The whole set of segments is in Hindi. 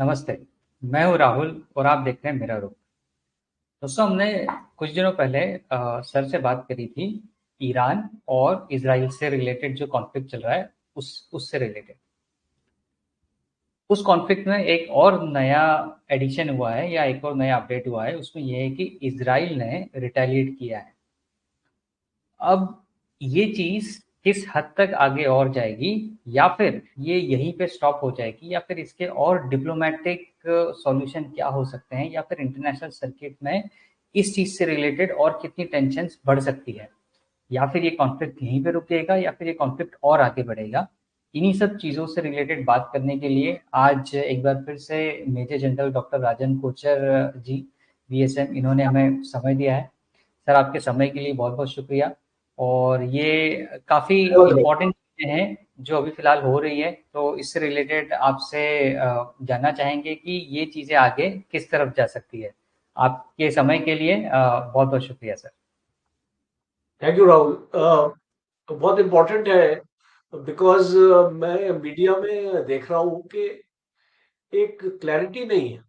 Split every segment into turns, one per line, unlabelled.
नमस्ते, मैं हूँ राहुल और आप देख रहे हैं मेरा रूप। दोस्तों, हमने कुछ दिनों पहले सर से बात करी थी ईरान और इजराइल से रिलेटेड जो कॉन्फ्लिक्ट चल रहा है उससे रिलेटेड। उस कॉन्फ्लिक्ट में एक और नया एडिशन हुआ है या एक और नया अपडेट हुआ है। उसमें यह है कि इजराइल ने रिटेलिएट किया है। अब ये चीज़ किस हद तक आगे और जाएगी, या फिर ये यहीं पे स्टॉप हो जाएगी, या फिर इसके और डिप्लोमेटिक सॉल्यूशन क्या हो सकते हैं, या फिर इंटरनेशनल सर्किट में इस चीज़ से रिलेटेड और कितनी टेंशन्स बढ़ सकती है, या फिर ये कॉन्फ्लिक्ट यहीं पे रुकेगा, या फिर ये कॉन्फ्लिक्ट और आगे बढ़ेगा। इन्हीं सब चीज़ों से रिलेटेड बात करने के लिए आज एक बार फिर से मेजर जनरल डॉक्टर राजन कोचर जी, बीएसएम, इन्होंने हमें समय दिया है। सर, आपके समय के लिए बहुत बहुत शुक्रिया। और ये काफ़ी
बहुत बहुत
इम्पोर्टेंट चीज़ें हैं जो अभी फ़िलहाल हो रही है, तो इससे रिलेटेड आपसे जानना चाहेंगे कि ये चीज़ें आगे किस तरफ जा सकती है। आपके समय के लिए बहुत बहुत शुक्रिया सर।
Thank you Rahul. तो बहुत इम्पोर्टेंट है बिकॉज मैं मीडिया में देख रहा हूँ कि एक क्लैरिटी नहीं है।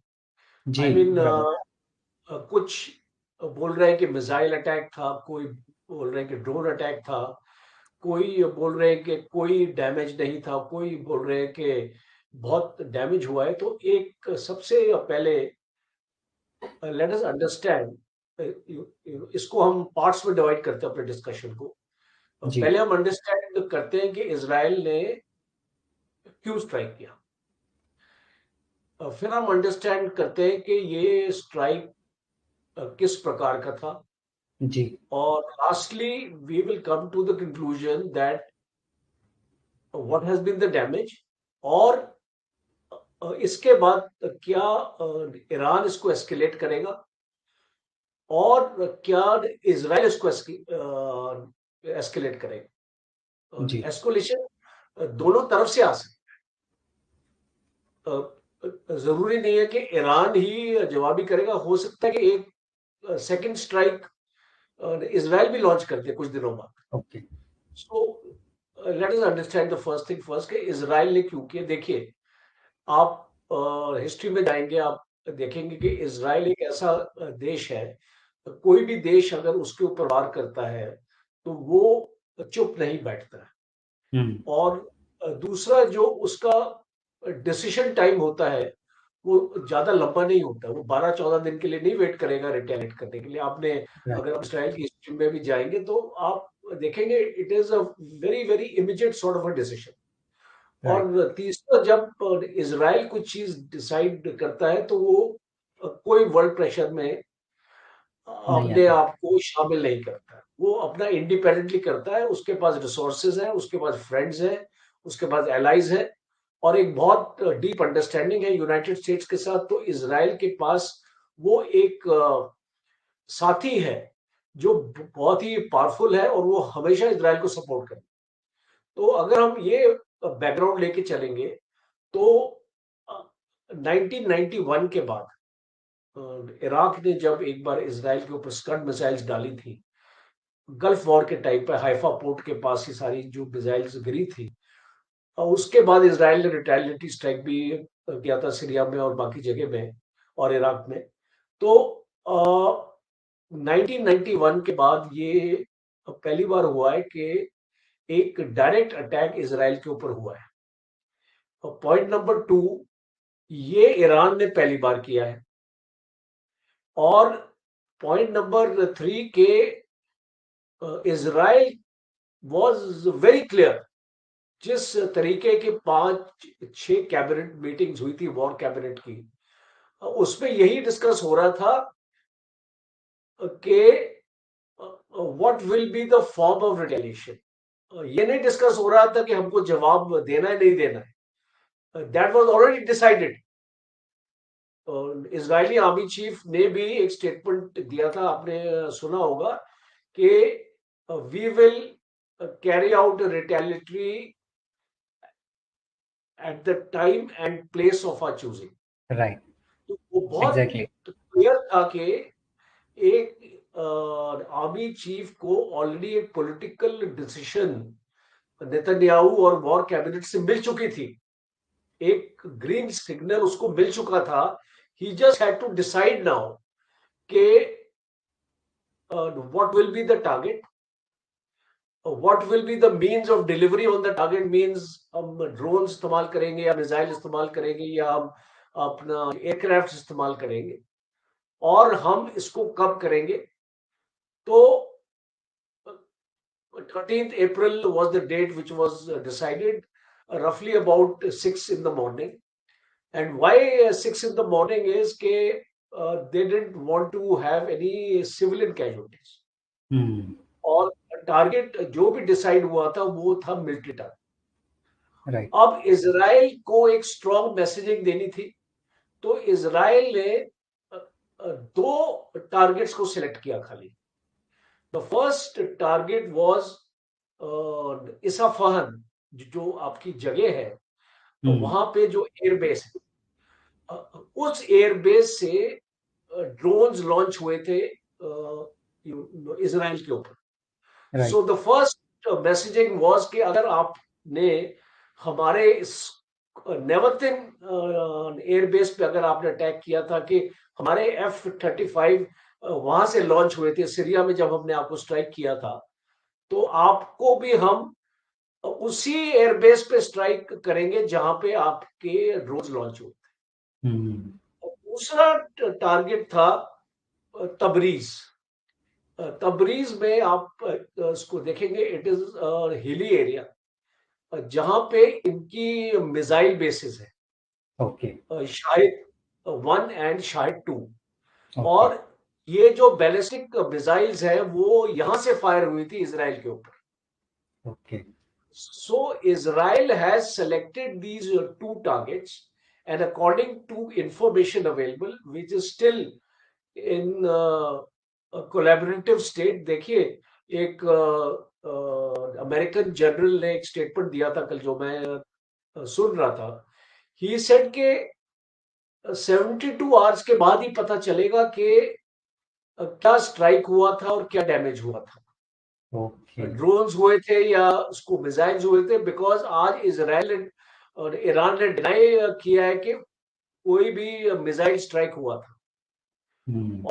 जी,
आई मीन
बराबर।
कुछ बोल रहे हैं कि मिसाइल अटैक था, कोई बोल रहे हैं कि ड्रोन अटैक था, कोई बोल रहे हैं कि कोई डैमेज नहीं था, कोई बोल रहे हैं कि बहुत डैमेज हुआ है। तो एक सबसे पहले लेट अस अंडरस्टैंड, इसको हम पार्ट्स में डिवाइड करते हैं अपने डिस्कशन को।
जी,
पहले हम अंडरस्टैंड करते हैं कि इजराइल ने क्यों स्ट्राइक किया। फिर हम अंडरस्टैंड करते हैं कि ये स्ट्राइक किस प्रकार का था।
जी,
और lastly we will come to the conclusion that what has been the damage. और इसके बाद क्या ईरान इसको एस्केलेट करेगा, और क्या इजराइल इसको एस्केलेट
जी,
करेगा। एस्कोलेशन दोनों तरफ से आ सकती है। जरूरी नहीं है कि ईरान ही जवाबी करेगा, हो सकता है कि एक सेकंड स्ट्राइक इजराइल भी लॉन्च कर दे कुछ दिनों बाद।
Okay,
so let us understand the first thing first कि इजराइल ने क्यों किया। देखिए, आप हिस्ट्री में जाएंगे, आप देखेंगे कि इजराइल एक ऐसा देश है, कोई भी देश अगर उसके ऊपर वार करता है तो वो चुप नहीं बैठता है।
हुँ,
और दूसरा जो उसका डिसीजन टाइम होता है वो ज्यादा लंबा नहीं होता। वो 12-14 दिन के लिए नहीं वेट करेगा रिटेलिएट करने के लिए। आपने
राइट,
अगर आप इसराइल की हिस्ट्री में भी जाएंगे तो आप देखेंगे it is a very very immediate sort of a decision.
Right,
और तीसरा, जब इजराइल कुछ चीज डिसाइड करता है तो वो कोई वर्ल्ड प्रेशर में
नहीं
अपने
आता।
आप को शामिल नहीं करता है। वो अपना इंडिपेंडेंटली करता है। उसके पास रिसोर्सेज हैं, उसके पास फ्रेंड्स हैं, उसके पास एलाइज है, और एक बहुत डीप अंडरस्टैंडिंग है यूनाइटेड स्टेट्स के साथ। तो इसराइल के पास वो एक साथी है जो बहुत ही पावरफुल है, और वो हमेशा इसराइल को सपोर्ट करे। तो अगर हम ये बैकग्राउंड लेके चलेंगे तो 1991 के बाद इराक ने जब एक बार इसराइल के ऊपर स्कड मिसाइल्स डाली थी, गल्फ वॉर के टाइप पे हाइफा पोर्ट के पास ही सारी जो मिसाइल्स गिरी थी, और उसके बाद इसराइल ने रिटेलिएटरी स्ट्राइक भी किया था सीरिया में और बाकी जगह में और इराक में। तो 1991 के बाद ये पहली बार हुआ है कि एक डायरेक्ट अटैक इसराइल के ऊपर हुआ है। और पॉइंट नंबर टू, ये ईरान ने पहली बार किया है। और पॉइंट नंबर थ्री के इसराइल वॉज वेरी क्लियर। जिस तरीके के 5-6 कैबिनेट मीटिंग्स हुई थी वॉर कैबिनेट की, उसमें यही डिस्कस हो रहा था कि what will be the form of retaliation. ये नहीं डिस्कस हो रहा था कि हमको जवाब देना है नहीं देना है। That was already decided. Israeli army chief ने भी एक स्टेटमेंट दिया था, आपने सुना होगा, कि we will carry out retaliatory at the time and place of our choosing.
Right,
तो वो बहुत
एग्ज़ैक्टली,
क्लियर था कि एक आर्मी चीफ को ऑलरेडी एक पॉलिटिकल डिसीजन नेतन्याहू और वॉर कैबिनेट से मिल चुकी थी एक ग्रीन सिग्नल उसको मिल चुका था. He just had to decide now कि what will be the target, what will be the means of delivery on the target. Means हम ड्रोन इस्तेमाल करेंगे या मिसाइल इस्तेमाल करेंगे या हम अपना एयरक्राफ्ट इस्तेमाल करेंगे और हम इसको कब करेंगे. तो 13th April was the date which was decided, roughly about 6 in the morning. And why 6 in the morning is that they didn't want to have any civilian casualties. और टारगेट जो भी डिसाइड हुआ था वो था मिलिट्री टारगेट.
राइट.
अब इजराइल को एक स्ट्रॉन्ग मैसेजिंग देनी थी, तो इजराइल ने दो टारगेट्स को सिलेक्ट किया खाली. द फर्स्ट टारगेट वाज इसाफहान, जो आपकी जगह है, तो वहां पे जो एयरबेस है, उस एयरबेस से ड्रोन्स लॉन्च हुए थे इजराइल के ऊपर. So the first messaging was कि अगर आपने हमारे इस नेवतिन एयरबेस पे अगर आपने अटैक किया था, कि हमारे F-35 वहां से लॉन्च हुए थे सीरिया में, जब हमने आपको स्ट्राइक किया था, तो आपको भी हम उसी एयरबेस पे स्ट्राइक करेंगे जहां पे आपके ड्रोन लॉन्च हुए थे. दूसरा टारगेट था तबरीज. तबरीज में आप उसको देखेंगे, इट इज हिली एरिया जहां पे इनकी मिसाइल बेसिस है.
ओके.
शाहिद 1 एंड शाहिद 2. और ये जो बैलिस्टिक मिसाइल्स है वो यहां से फायर हुई थी इजराइल के ऊपर.
Okay.
So Israel has selected these two targets, and according to information available, which is still in collaborative state. देखिए, एक अमेरिकन जनरल ने एक स्टेटमेंट दिया था कल, जो मैं सुन रहा था. ही सेड के 72 आवर्स के बाद ही पता चलेगा कि क्या स्ट्राइक हुआ था और क्या डैमेज हुआ था. ड्रोन्स हुए थे या उसको मिसाइल्स हुए थे. बिकॉज आज इजराइल और ईरान ने डिनाई किया है कि कोई भी मिसाइल स्ट्राइक हुआ था.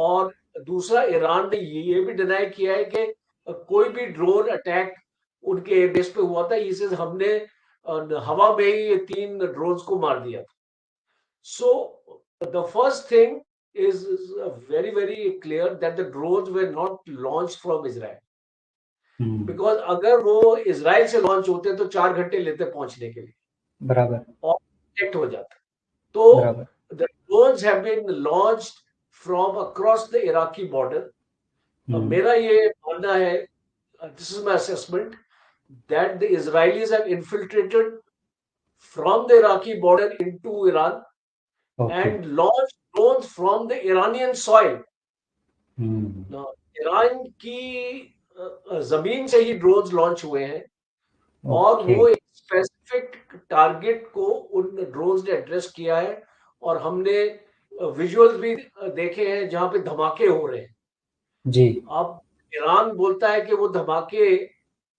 और दूसरा, ईरान ने ये भी डिनाई किया है कि कोई भी ड्रोन अटैक उनके एयरबेस पे हुआ था. इसे हमने हवा में ही 3 ड्रोन्स को मार दिया था. So the first thing is very very clear that the drones were not launched from Israel. Because अगर वो इजराइल से लॉन्च होते तो 4 घंटे लेते पहुंचने के लिए,
बराबर,
और डिटेक्ट हो जाता. तो the drones have been launched from across the Iraqi border. मेरा ये मानना है, this is my assessment, that the Israelis have infiltrated from the Iraqi border into Iran and launched drones from the Iranian soil. Iran की जमीन से ही ड्रोन्स लॉन्च हुए हैं. और वो एक स्पेसिफिक टारगेट को उन ड्रोन्स ने एड्रेस किया है. और हमने विजुअल्स भी देखे हैं जहां पे धमाके हो रहे हैं
जी.
अब ईरान बोलता है कि वो धमाके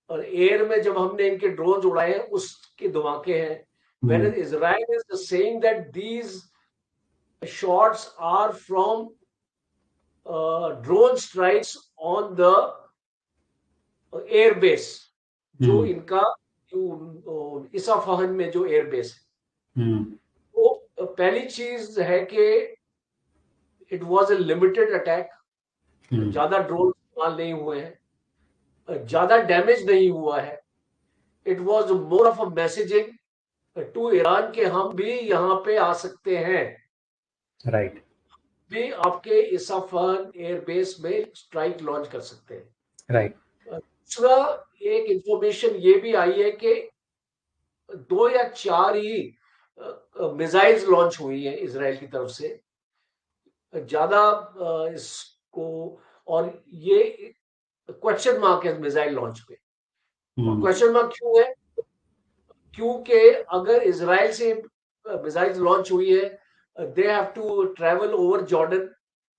और एयर में जब हमने इनके ड्रोन्स उड़ाए हैं उसके धमाके हैं. Whereas Israel is saying that these shots are from drone strikes on the airbase, जो इनका इसाफहान में जो एयरबेस है. तो पहली चीज है कि it was a limited attack. ज्यादा ड्रोन इस्तेमाल नहीं हुए हैं, ज्यादा डैमेज नहीं हुआ है. It was more of a messaging to Iran के हम भी यहाँ पे आ सकते हैं.
राइट.
भी आपके इसाफहान एयरबेस में स्ट्राइक लॉन्च कर सकते हैं.
राइट.
दूसरा, एक इंफॉर्मेशन ये भी आई है कि 2 या 4 ही मिसाइल्स लॉन्च हुई है इजराइल की तरफ से. ज्यादा इसको, और ये क्वेश्चन मार्क है मिसाइल लॉन्च पे. क्वेश्चन मार्क क्यों है? क्योंकि अगर इजराइल से मिसाइल्स लॉन्च हुई है, they have to travel over Jordan,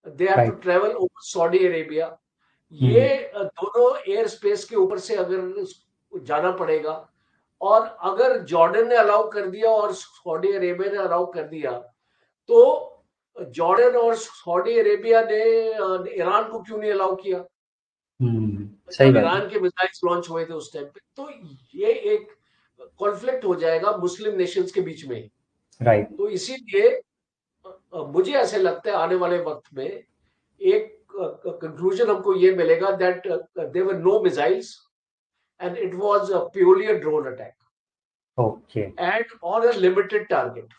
they have to travel over Saudi Arabia. ये दोनों एयर स्पेस के ऊपर से अगर जाना पड़ेगा, और अगर जॉर्डन ने अलाउ कर दिया और सऊदी अरेबिया ने अलाउ कर दिया, तो जॉर्डन और सऊदी अरेबिया ने ईरान को क्यों नहीं अलाउ किया
सही
जब
बात है।
ईरान के मिसाइल्स लॉन्च हुए थे उस टाइम पे? तो ये एक कॉन्फ्लिक्ट हो जाएगा मुस्लिम नेशंस के बीच में।
राइट।
तो इसीलिए मुझे ऐसे लगता है आने वाले वक्त में एक कंक्लूजन हमको ये मिलेगा that there were no missiles and it was purely a drone attack
okay.
And on a limited target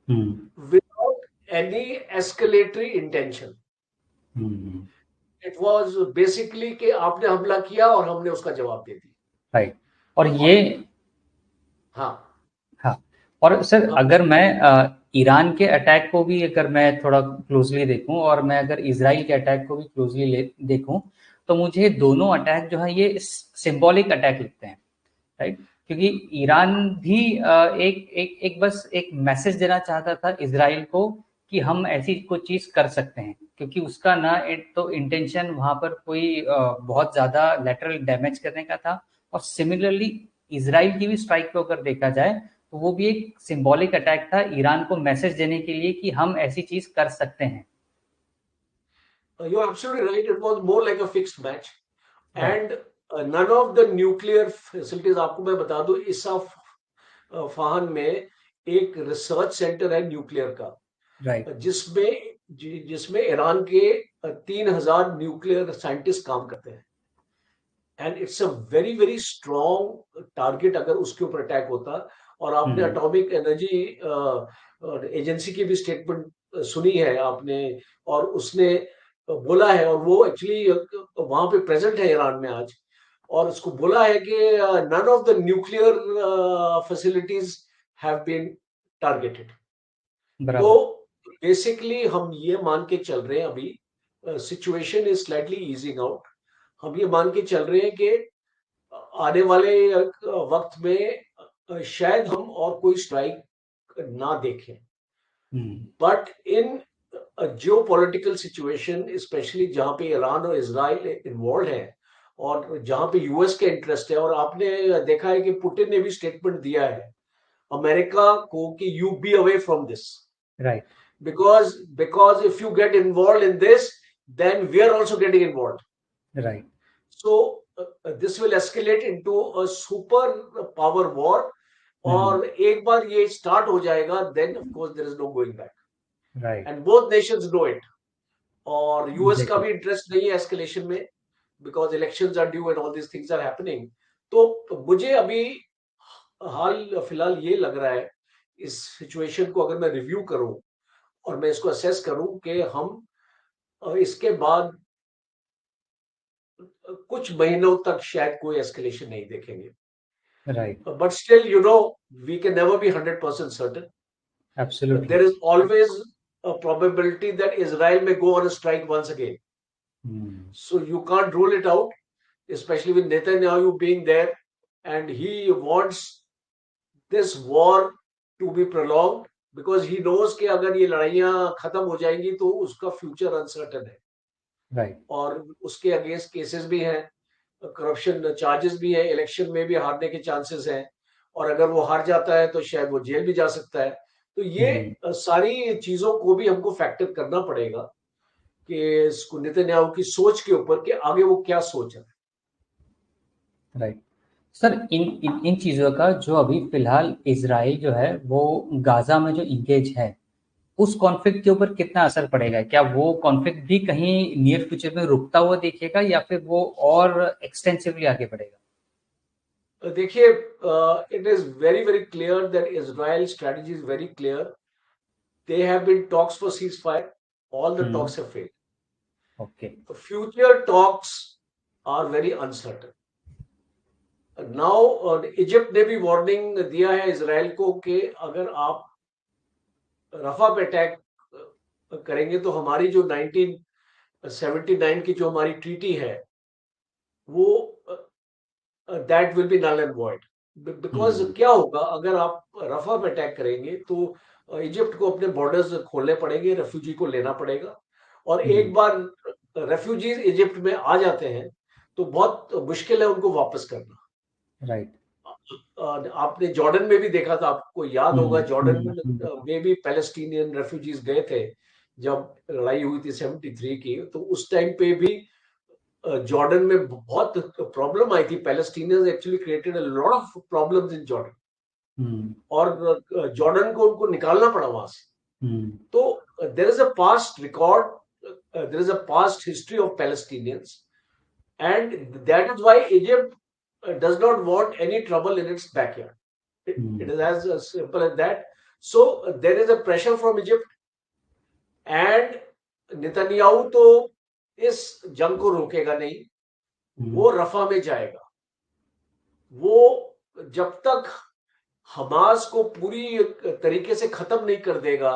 hmm.
Without any escalatory intention.
Hmm.
It was basically कि आपने हमला किया और हमने उसका जवाब दे दिया।
राइट। और
और
ये,
हाँ,
हाँ, और सर
हाँ,
अगर मैं ईरान के अटैक को भी अगर मैं थोड़ा क्लोजली देखूं और मैं अगर इसराइल के अटैक को भी क्लोजली देखूं, तो मुझे दोनों अटैक जो है ये सिंबॉलिक अटैक लगते हैं। राइट। क्योंकि ईरान भी एक एक एक बस एक मैसेज देना चाहता था इसराइल को कि हम ऐसी कोई चीज कर सकते हैं, क्योंकि उसका ना तो इंटेंशन वहां पर कोई बहुत ज्यादा लेटरल डैमेज करने का था। और सिमिलरली इसराइल की भी स्ट्राइक को अगर देखा जाए तो वो भी एक सिंबॉलिक अटैक था ईरान को मैसेज देने के लिए कि हम ऐसी चीज कर सकते हैं।
You are absolutely right, it was more like a fixed match
right.
And none of the nuclear facilities. आपको मैं बता दूं, फाहन में एक रिसर्च सेंटर है न्यूक्लियर का,
राइट।
जिसमें ईरान के 3,000 न्यूक्लियर साइंटिस्ट काम करते हैं and it's a very very strong target अगर उसके ऊपर अटैक होता। और आपने
हम्म।
एटॉमिक एनर्जी एजेंसी की भी स्टेटमेंट सुनी है आपने, और उसने बोला है, और वो एक्चुअली वहां पे प्रेजेंट है ईरान में आज, और उसको बोला है कि none of the nuclear facilities have been targeted. तो
बराबर।
बेसिकली हम ये मान के चल रहे हैं अभी, situation is slightly easing out. हम ये मान के चल रहे हैं कि आने वाले वक्त में शायद हम और कोई स्ट्राइक ना देखें।
Hmm.
But in geopolitical situation, especially जहां पे ईरान और इसराइल इन्वॉल्व है और जहां पे यूएस का इंटरेस्ट है, और आपने देखा है कि पुतिन ने भी स्टेटमेंट दिया है अमेरिका को कि you be away from this,
right.
because if you get involved in this, then we are also getting involved.
Right.
So this will escalate into a super power war.
Hmm.
और एक बार ये स्टार्ट हो जाएगा, then of course there is no going back
right.
And both nations know it. और यूएस का
एग्जैक्टली।
भी इंटरेस्ट नहीं है एस्केलेशन में, because elections are due and all this things are happening. तो मुझे अभी हाल फिलहाल ये लग रहा है, इस सिचुएशन को अगर मैं रिव्यू करूं और मैं इसको असेस करूं, कि हम इसके बाद कुछ महीनों तक शायद कोई एस्केलेशन नहीं देखेंगे।
Right.
But still we can never be 100% certain.
Absolutely.
There is always a probability that Israel may go on a strike once again.
Hmm.
So you can't rule it out, especially with Netanyahu being there, and he wants this war to be prolonged because he knows कि अगर ये लड़ाइयाँ खत्म हो जाएंगी तो उसका फ्यूचर अनसर्टन है,
राइट।
और उसके अगेंस्ट केसेस भी हैं, करप्शन चार्जेस भी है, इलेक्शन में भी हारने के चांसेस हैं, और अगर वो हार जाता है तो शायद वो जेल भी जा सकता है। तो ये
हम्म।
सारी चीजों को भी हमको फैक्टर करना पड़ेगा कि इसको नेतन्याहू की सोच के ऊपर कि आगे वो क्या सोच है।
राइट। सर इन चीज़ों का जो अभी फिलहाल इसराइल जो है वो गाजा में जो इंगेज है, उस कॉन्फ्लिक्ट के ऊपर कितना असर पड़ेगा? क्या वो कॉन्फ्लिक्ट भी कहीं नियर फ्यूचर में रुकता हुआ दिखेगा या फिर वो और एक्सटेंसिवली आगे बढ़ेगा?
देखिए, it is very very clear that Israel strategy is very clear. They have been talks for ceasefire, all the
hmm.
Talks have failed.
Okay.
Future talks are very uncertain. Now Egypt ने भी वार्निंग दिया है इसराइल को कि अगर आप रफा पे अटैक करेंगे तो हमारी जो 1979 की जो हमारी ट्रीटी है, वो that will be null and void. Because
hmm.
क्या होगा अगर आप रफा पे अटैक करेंगे, तो इजिप्ट को अपने बॉर्डर्स खोलने पड़ेंगे, रेफ्यूजी को लेना पड़ेगा, और एक
हम्म।
बार रेफ्यूजीज इजिप्ट में आ जाते हैं तो बहुत मुश्किल है उनको वापस करना।
राइट।
आपने जॉर्डन में भी देखा था, आपको याद होगा जॉर्डन
हम्म।
में भी पैलेस्टीनियन रेफ्यूजीज गए थे जब लड़ाई हुई थी 73 की, तो उस टाइम पे भी जॉर्डन में बहुत प्रॉब्लम आई थी। Palestinians actually created a lot of problems in Jordan,
hmm.
और जॉर्डन को उनको निकालना पड़ा वहां से।
हम्म।
तो there is a past record, there is a past history of Palestinians, and that is why Egypt does not want any trouble in its backyard. It is as simple as that. So there is a pressure from Egypt, and Netanyahu तो इस जंग को रोकेगा नहीं, वो रफा में जाएगा। वो जब तक हमास को पूरी तरीके से खत्म नहीं कर देगा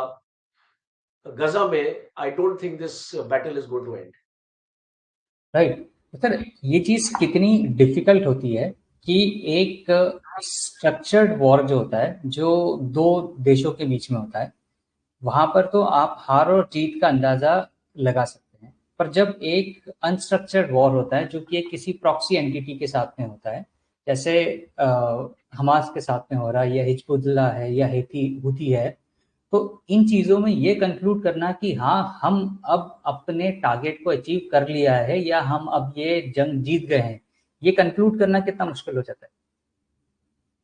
गजा में, I don't think this battle is going to end.
Right. Sir, ये चीज कितनी डिफिकल्ट होती है कि एक स्ट्रक्चर्ड वॉर जो होता है, जो दो देशों के बीच में होता है, वहां पर तो आप हार और जीत का अंदाजा लगा सकते हैं। पर जब एक अनस्ट्रक्चर्ड वॉर होता है, जो कि एक किसी प्रॉक्सी एंटिटी के साथ में होता है, जैसे हमास के साथ में हो रहा है, या हिजबुल्लाह है, या हेती हुती है, तो इन चीजों में ये कंक्लूड करना कि हाँ, हम अब अपने टारगेट को अचीव कर लिया है, या हम अब ये जंग जीत गए हैं, ये कंक्लूड करना कितना मुश्किल हो जाता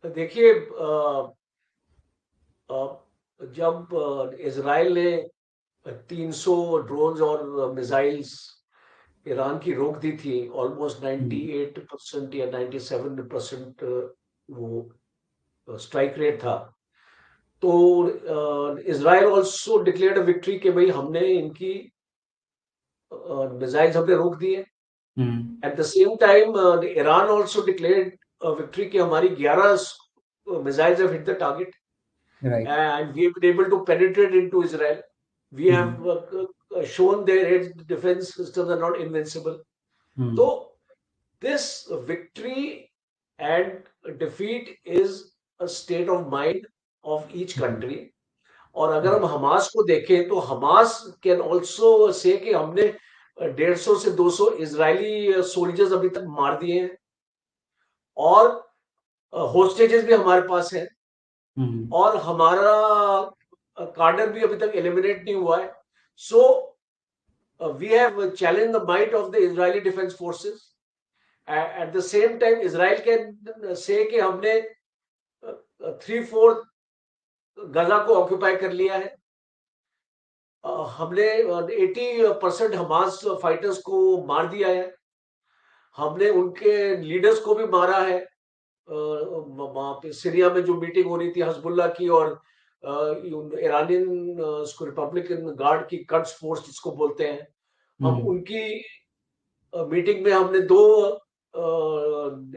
तो देखिए, जब इसराइल ने 300 ड्रोन्स और मिसाइल्स ईरान की रोक दी थी, ऑलमोस्ट
है।
98% या 97% वो स्ट्राइक रेट था, तो इसराइल ऑल्सो डिक्लेयर्ड विक्ट्री कि भाई हमने इनकी मिसाइल्स हमने रोक दिए।
Hmm.
At the same time Iran also declared victory कि हमारी 11 missiles have hit the target,
right.
and we have been able to penetrate into Israel. We
hmm.
have shown their air defense systems are not invincible. So
hmm.
this victory and defeat is a state of mind of each country. और अगर हम
राइट।
हमास को देखें तो हमास कैन ऑल्सो से कि हमने 150 से 200 इजरायली सोल्जर्स अभी तक मार दिए हैं, और होस्टेजेस भी हमारे पास हैं,
हम्म।
और हमारा कार्डर भी अभी तक एलिमिनेट नहीं हुआ है। So we have challenge the might of the Israeli defence forces. At the same time Israel can say कि हमने 3/4 गजा को ऑक्यूपाई कर लिया है। हमने 80% हमास फाइटर्स को मार दिया है। हमने उनके लीडर्स को भी मारा है। वहां पे सीरिया में जो मीटिंग हो रही थी हजबुल्ला की और ईरानियन उसको रिपब्लिकन गार्ड की कट्स फोर्स जिसको बोलते हैं, हम
हम्म।
उनकी मीटिंग में हमने 2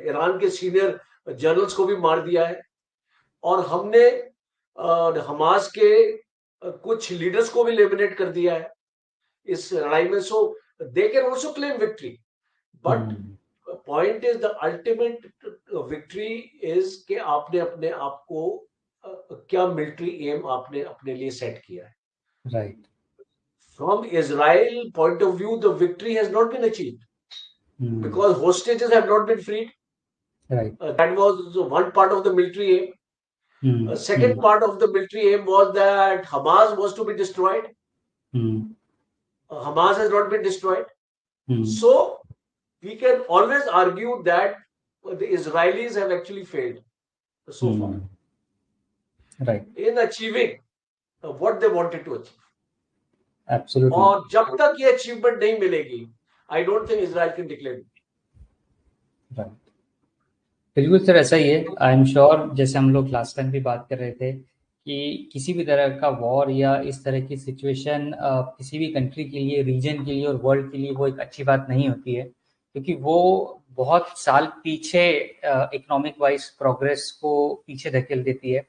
ईरान के सीनियर जनरल्स को भी मार दिया है, और हमने हमास के कुछ लीडर्स को भी एलिमिनेट कर दिया है इस लड़ाई में। So they can also claim victory, but
hmm.
Point is the ultimate victory is कि आपने अपने आप को क्या मिलिट्री एम आपने अपने लिए सेट किया है।
Right.
From Israel point of view the victory has not been achieved
hmm.
because hostages have not been freed.
Right.
That was one part of the military aim.
Hmm.
Second
hmm.
part of the military aim was that Hamas was to be destroyed.
Hmm.
Hamas has not been destroyed.
Hmm.
So we can always argue that the Israelis have actually failed so far
hmm. Right.
in achieving what they wanted to achieve.
Absolutely.
और जब तक ये अचीवमेंट नहीं मिलेगी, आई don't think Israel can declare.
Right. बिल्कुल सर, ऐसा ही है। आई एम श्योर, जैसे हम लोग लास्ट टाइम भी बात कर रहे थे कि किसी भी तरह का वॉर या इस तरह की सिचुएशन किसी भी कंट्री के लिए, रीजन के लिए और वर्ल्ड के लिए वो एक अच्छी बात नहीं होती है, क्योंकि वो बहुत साल पीछे इकोनॉमिक वाइज प्रोग्रेस को पीछे धकेल देती है।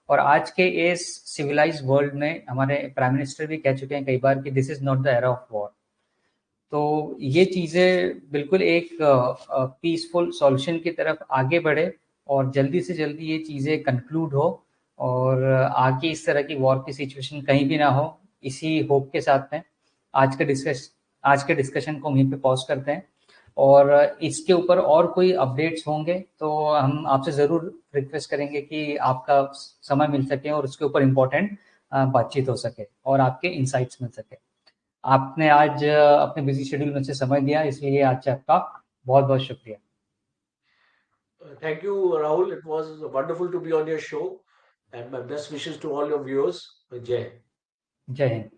और आज के इस सिविलाइज्ड वर्ल्ड में हमारे प्राइम मिनिस्टर भी कह चुके हैं कई बार कि this is not the era of war. तो ये चीज़ें बिल्कुल एक पीसफुल सॉल्यूशन की तरफ आगे बढ़े, और जल्दी से जल्दी ये चीज़ें कंक्लूड हो, और आगे इस तरह की वॉर की सिचुएशन कहीं भी ना हो, इसी होप के साथ में आज के डिस्कशन को वहीं पे पॉज करते हैं। और इसके ऊपर और कोई अपडेट्स होंगे तो हम आपसे ज़रूर रिक्वेस्ट करेंगे कि आपका समय मिल सके और उसके ऊपर इम्पोर्टेंट बातचीत हो सके और आपके इंसाइट्स मिल सके। आपने आज अपने बिजी शेड्यूल में से समय दिया, इसलिए आज आपका बहुत बहुत शुक्रिया।
Thank you, Rahul. It was wonderful to be on your show, and my best wishes to all your viewers. Jai Hind.
जय हिंद।